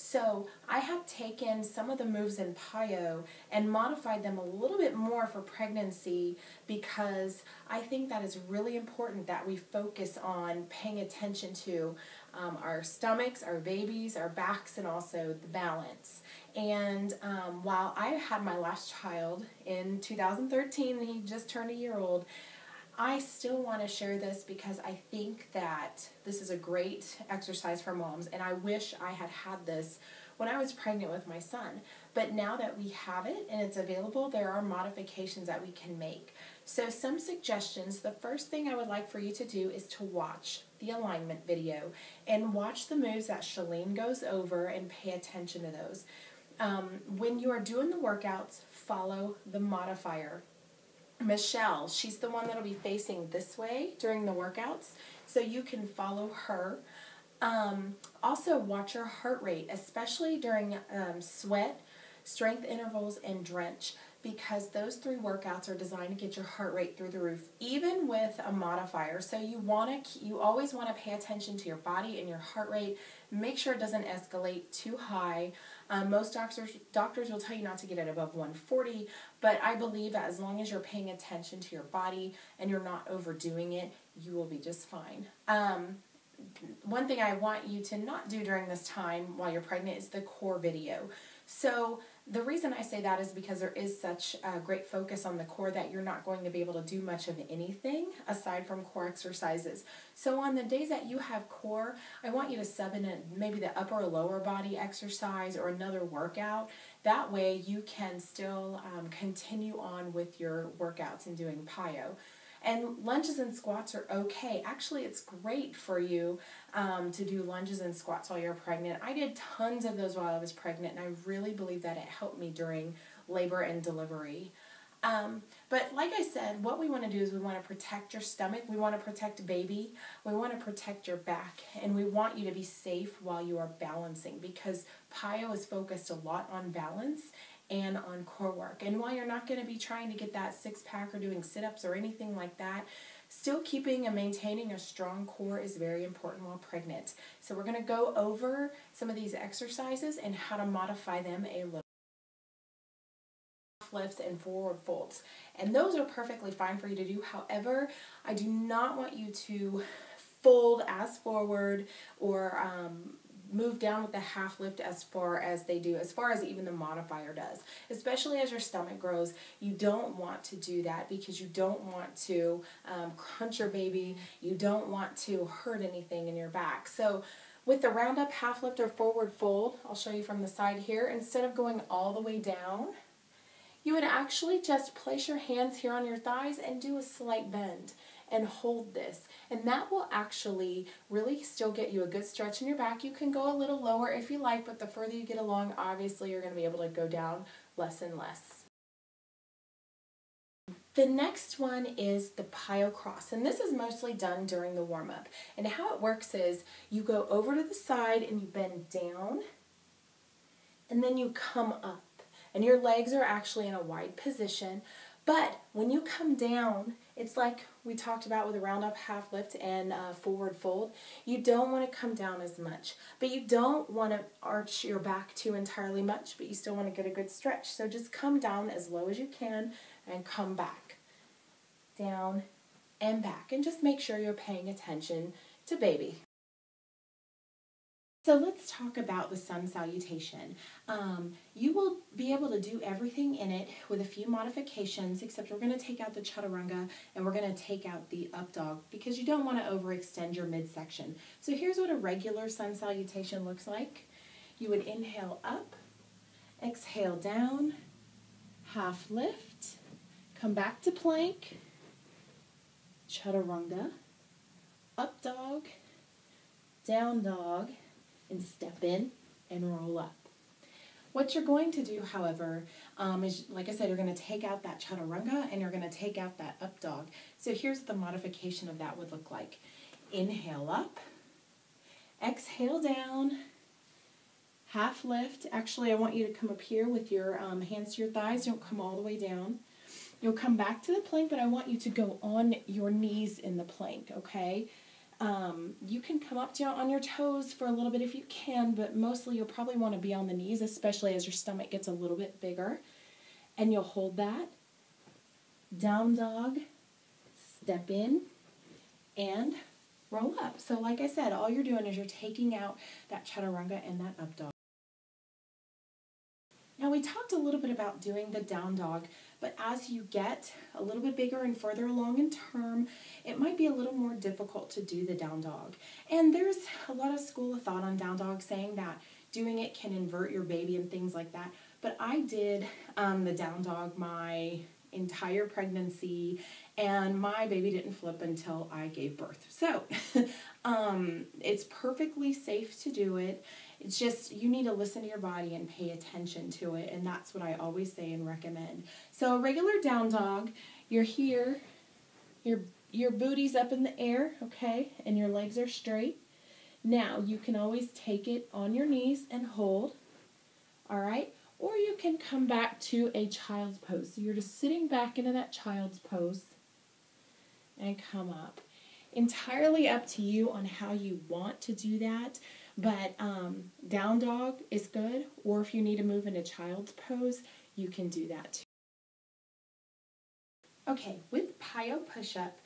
So I have taken some of the moves in PiYo and modified them a little bit more for pregnancy because I think that it's really important that we focus on paying attention to our stomachs, our babies, our backs, and also the balance. And while I had my last child in 2013, and he just turned a year old, I still want to share this because I think that this is a great exercise for moms, and I wish I had had this when I was pregnant with my son. But now that we have it and it's available, there are modifications that we can make. So some suggestions: the first thing I would like for you to do is to watch the alignment video and watch the moves that Shalene goes over and pay attention to those. When you are doing the workouts, follow the modifier. Michelle, she's the one that'll be facing this way during the workouts, so you can follow her. Also, watch your heart rate, especially during sweat, strength intervals, and drench, because those three workouts are designed to get your heart rate through the roof, even with a modifier. So you always want to pay attention to your body and your heart rate. Make sure it doesn't escalate too high. Most doctors will tell you not to get it above 140, but I believe that as long as you're paying attention to your body and you're not overdoing it, you will be just fine. One thing I want you to not do during this time while you're pregnant is the core video. So the reason I say that is because there is such a great focus on the core that you're not going to be able to do much of anything aside from core exercises. So on the days that you have core, I want you to sub in maybe the upper or lower body exercise or another workout. That way you can still continue on with your workouts and doing PiYo. And lunges and squats are okay. Actually, it's great for you to do lunges and squats while you're pregnant. I did tons of those while I was pregnant, and I really believe that it helped me during labor and delivery. But like I said, what we want to do is we want to protect your stomach, we want to protect baby, we want to protect your back, and we want you to be safe while you are balancing, because PiYo is focused a lot on balance and on core work. And while you're not going to be trying to get that six-pack or doing sit-ups or anything like that, still keeping and maintaining a strong core is very important while pregnant. So we're going to go over some of these exercises and how to modify them a little. Lifts and forward folds, and those are perfectly fine for you to do. However, I do not want you to fold as forward or move down with the half lift as far as even the modifier does. Especially as your stomach grows, you don't want to do that because you don't want to crunch your baby, you don't want to hurt anything in your back. So with the round up half lift or forward fold, I'll show you from the side here, instead of going all the way down, you would actually just place your hands here on your thighs and do a slight bend and hold this. And that will actually really still get you a good stretch in your back. You can go a little lower if you like, but the further you get along, obviously you're going to be able to go down less and less. The next one is the PiYo cross, and this is mostly done during the warm-up. And how it works is you go over to the side and you bend down, and then you come up. And your legs are actually in a wide position, but when you come down, it's like we talked about with a round up half lift and forward fold. You don't want to come down as much, but you don't want to arch your back too entirely much, but you still want to get a good stretch. So just come down as low as you can and come back, down and back, and just make sure you're paying attention to baby. So let's talk about the sun salutation. You will be able to do everything in it with a few modifications, except we're going to take out the chaturanga and we're going to take out the up dog because you don't want to overextend your midsection. So here's what a regular sun salutation looks like. You would inhale up, exhale down, half lift, come back to plank, chaturanga, up dog, down dog, and step in and roll up. What you're going to do, however, is, like I said, you're going to take out that chaturanga and you're going to take out that up dog. So here's what the modification of that would look like. Inhale up, exhale down, half lift. Actually, I want you to come up here with your hands to your thighs. Don't come all the way down. You'll come back to the plank, but I want you to go on your knees in the plank, okay? You can come up on your toes for a little bit if you can, but mostly you'll probably want to be on the knees, especially as your stomach gets a little bit bigger. And you'll hold that. Down dog, step in, and roll up. So like I said, all you're doing is you're taking out that chaturanga and that up dog. Now we talked a little bit about doing the down dog, but as you get a little bit bigger and further along in term, it might be a little more difficult to do the down dog. And there's a lot of school of thought on down dog saying that doing it can invert your baby and things like that. But I did the down dog my entire pregnancy, and my baby didn't flip until I gave birth. So it's perfectly safe to do it. It's just you need to listen to your body and pay attention to it, and that's what I always say and recommend. So a regular down dog, you're here, your booty's up in the air, okay, and your legs are straight. Now you can always take it on your knees and hold, all right? Or you can come back to a child's pose. So you're just sitting back into that child's pose and come up. Entirely up to you on how you want to do that, but down dog is good, or if you need to move into child's pose, you can do that too. Okay, with PiYo push-up,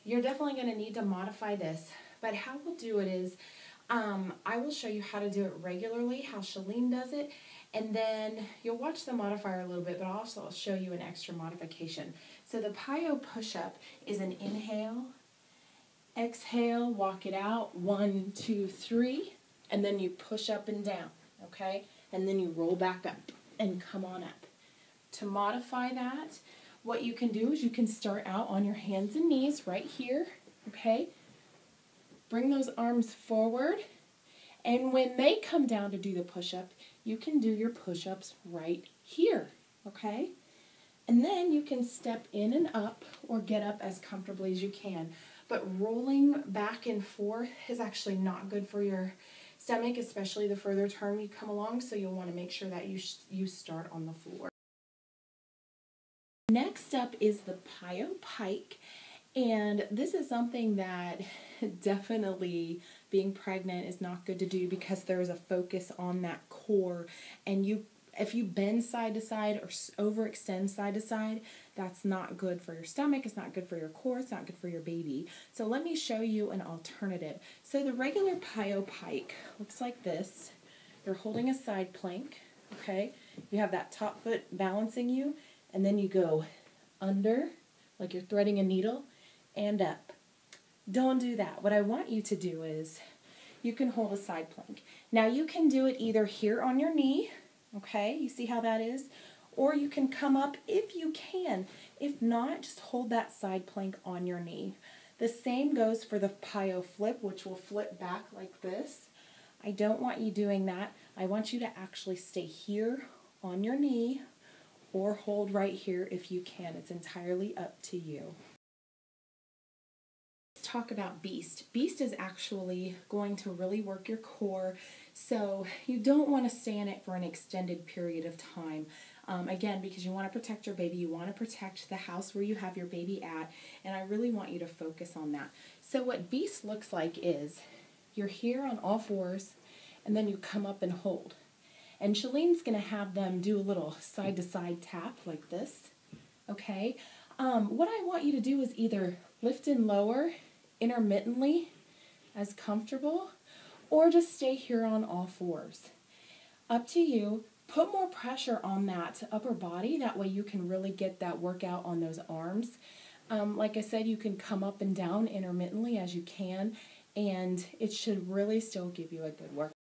you're definitely going to need to modify this, but how we'll do it is I will show you how to do it regularly, how Shalene does it, and then you'll watch the modifier a little bit, but also I'll show you an extra modification. So the PiYo push-up is an inhale, exhale, walk it out, 1, 2, 3, and then you push up and down, okay? And then you roll back up and come on up. To modify that, what you can do is you can start out on your hands and knees right here, okay? Bring those arms forward, and when they come down to do the push-up, you can do your push-ups right here, okay? And then you can step in and up or get up as comfortably as you can. But rolling back and forth is actually not good for your stomach, especially the further term you come along, so you'll want to make sure that you start on the floor. Next up is the PiYo pike, and this is something that definitely being pregnant is not good to do because there is a focus on that core, and if you bend side to side or overextend side to side, that's not good for your stomach, it's not good for your core, it's not good for your baby. So let me show you an alternative. So the regular PiYo pike looks like this. You're holding a side plank, okay? You have that top foot balancing you, and then you go under, like you're threading a needle, and up. Don't do that. What I want you to do is you can hold a side plank. Now you can do it either here on your knee, okay, you see how that is? Or you can come up if you can. If not, just hold that side plank on your knee. The same goes for the PiYo flip, which will flip back like this. I don't want you doing that. I want you to actually stay here on your knee or hold right here if you can. It's entirely up to you. Let's talk about Beast. Beast is actually going to really work your core, so you don't want to stay in it for an extended period of time. Again, because you want to protect your baby, you want to protect the house where you have your baby at, and I really want you to focus on that. So what Beast looks like is you're here on all fours, and then you come up and hold. And Shalene's going to have them do a little side-to-side tap like this, okay? What I want you to do is either lift and lower intermittently as comfortable, or just stay here on all fours. Up to you. Put more pressure on that upper body, that way you can really get that workout on those arms. Like I said, you can come up and down intermittently as you can, and it should really still give you a good workout.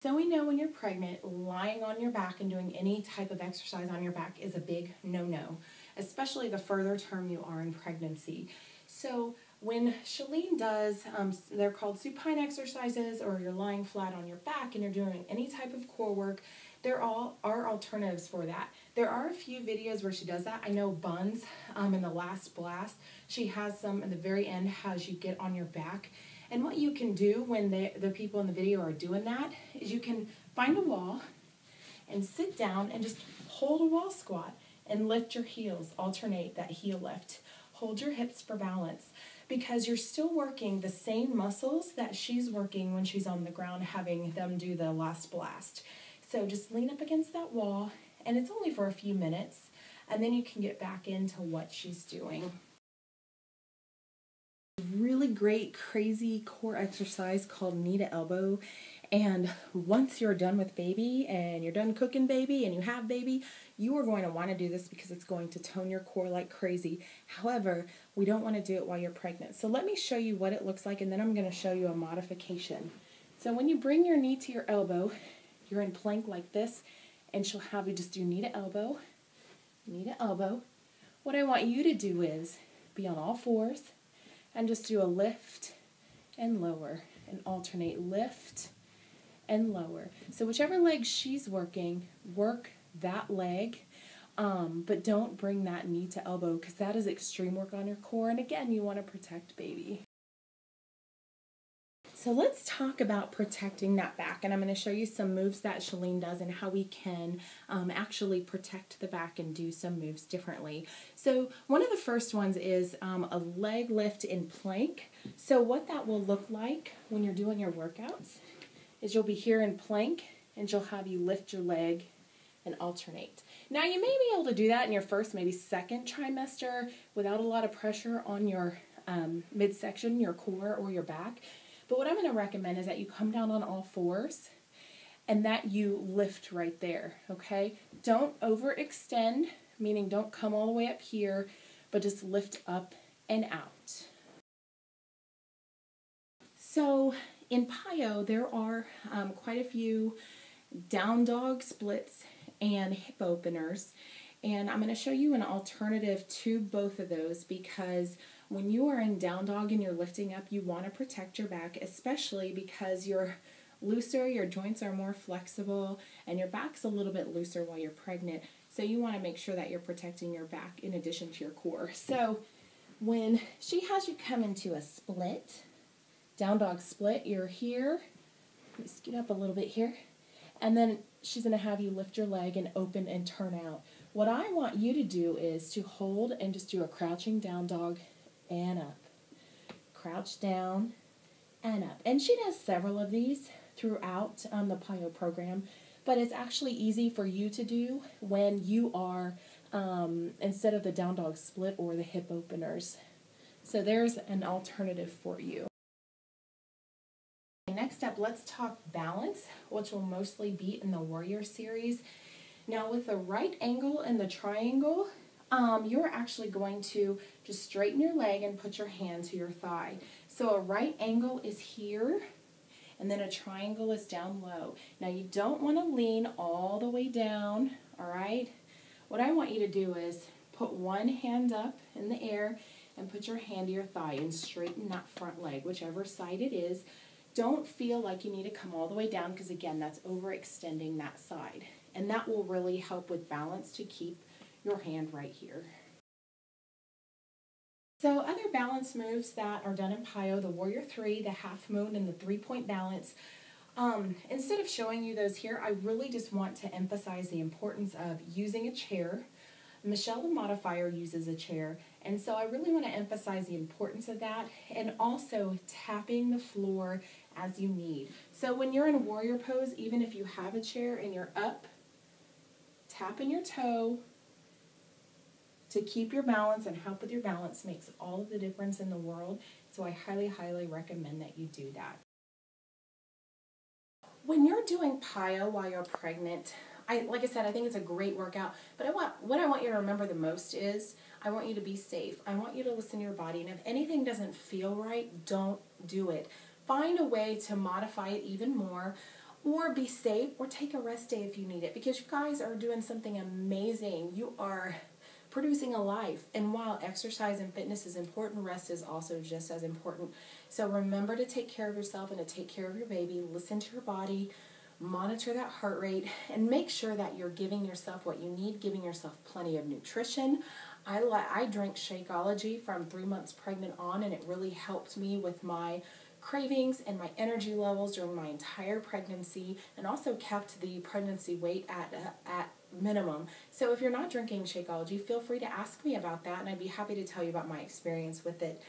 So we know when you're pregnant, lying on your back and doing any type of exercise on your back is a big no-no, especially the further term you are in pregnancy. So when Shalene does, they're called supine exercises, or you're lying flat on your back and you're doing any type of core work, there are alternatives for that. There are a few videos where she does that. I know Buns, in the last blast, she has some at the very end, has you get on your back. And what you can do when the people in the video are doing that is you can find a wall and sit down and just hold a wall squat and lift your heels, alternate that heel lift. Hold your hips for balance. because you're still working the same muscles that she's working when she's on the ground, having them do the last blast. So just lean up against that wall, and it's only for a few minutes, and then you can get back into what she's doing. Really great, crazy core exercise called knee to elbow. And once you're done with baby and you're done cooking baby and you have baby, you are going to want to do this because it's going to tone your core like crazy. However, we don't want to do it while you're pregnant. So let me show you what it looks like, and then I'm going to show you a modification. So when you bring your knee to your elbow, you're in plank like this, and she'll have you just do knee to elbow, knee to elbow. What I want you to do is be on all fours and just do a lift and lower and alternate lift and lower. So whichever leg she's working, work that leg, but don't bring that knee to elbow because that is extreme work on your core, and again, you want to protect baby. So let's talk about protecting that back, and I'm going to show you some moves that Shalene does and how we can actually protect the back and do some moves differently. So one of the first ones is a leg lift in plank. So what that will look like when you're doing your workouts is you'll be here in plank, and she'll have you lift your leg and alternate. Now you may be able to do that in your first, maybe second trimester without a lot of pressure on your midsection, your core, or your back. But what I'm going to recommend is that you come down on all fours and that you lift right there, okay? Don't overextend, meaning don't come all the way up here, but just lift up and out. So in PiYo, there are quite a few down dog splits and hip openers, and I'm going to show you an alternative to both of those because when you are in down dog and you're lifting up, you want to protect your back, especially because you're looser, your joints are more flexible, and your back's a little bit looser while you're pregnant. So you want to make sure that you're protecting your back in addition to your core. So when she has you come into a split, down dog split, you're here. Let me scoot up a little bit here. And then she's going to have you lift your leg and open and turn out. What I want you to do is to hold and just do a crouching down dog and up. Crouch down and up. And she does several of these throughout the PiYo program, but it's actually easy for you to do when you are, instead of the down dog split or the hip openers. So there's an alternative for you. Next up, let's talk balance, which will mostly be in the Warrior series. Now with the right angle and the triangle, you're actually going to just straighten your leg and put your hand to your thigh. So a right angle is here, and then a triangle is down low. Now you don't want to lean all the way down, all right? What I want you to do is put one hand up in the air and put your hand to your thigh and straighten that front leg, whichever side it is. Don't feel like you need to come all the way down because, again, that's overextending that side. And that will really help with balance to keep your hand right here. So other balance moves that are done in PiYo, the Warrior 3, the half moon, and the 3-point balance. Instead of showing you those here, I really just want to emphasize the importance of using a chair. Michelle, the modifier, uses a chair, and so I really want to emphasize the importance of that, and also tapping the floor as you need. So when you're in a warrior pose, even if you have a chair and you're up, tapping your toe to keep your balance and help with your balance makes all of the difference in the world, so I highly, highly recommend that you do that. When you're doing PiYo while you're pregnant, like I said, I think it's a great workout, but what I want you to remember the most is I want you to be safe. I want you to listen to your body, and if anything doesn't feel right, don't do it. Find a way to modify it even more, or be safe, or take a rest day if you need it, because you guys are doing something amazing. You are producing a life, and while exercise and fitness is important, rest is also just as important. So remember to take care of yourself and to take care of your baby. Listen to your body. Monitor that heart rate, and make sure that you're giving yourself what you need, giving yourself plenty of nutrition. I drank Shakeology from 3 months pregnant on, and it really helped me with my cravings and my energy levels during my entire pregnancy, and also kept the pregnancy weight at minimum. So if you're not drinking Shakeology, feel free to ask me about that, and I'd be happy to tell you about my experience with it.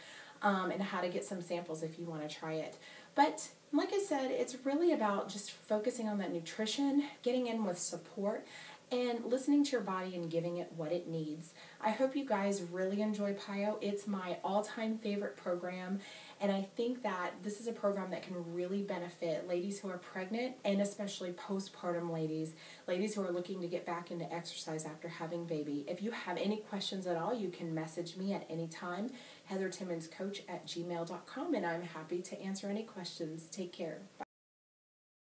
and how to get some samples if you want to try it. But like I said, it's really about just focusing on that nutrition, getting in with support, and listening to your body and giving it what it needs. I hope you guys really enjoy PiYo. It's my all-time favorite program, and I think that this is a program that can really benefit ladies who are pregnant, and especially postpartum ladies who are looking to get back into exercise after having baby. If you have any questions at all, you can message me at any time, heathertimmonscoach@gmail.com, and I'm happy to answer any questions. Take care. Bye.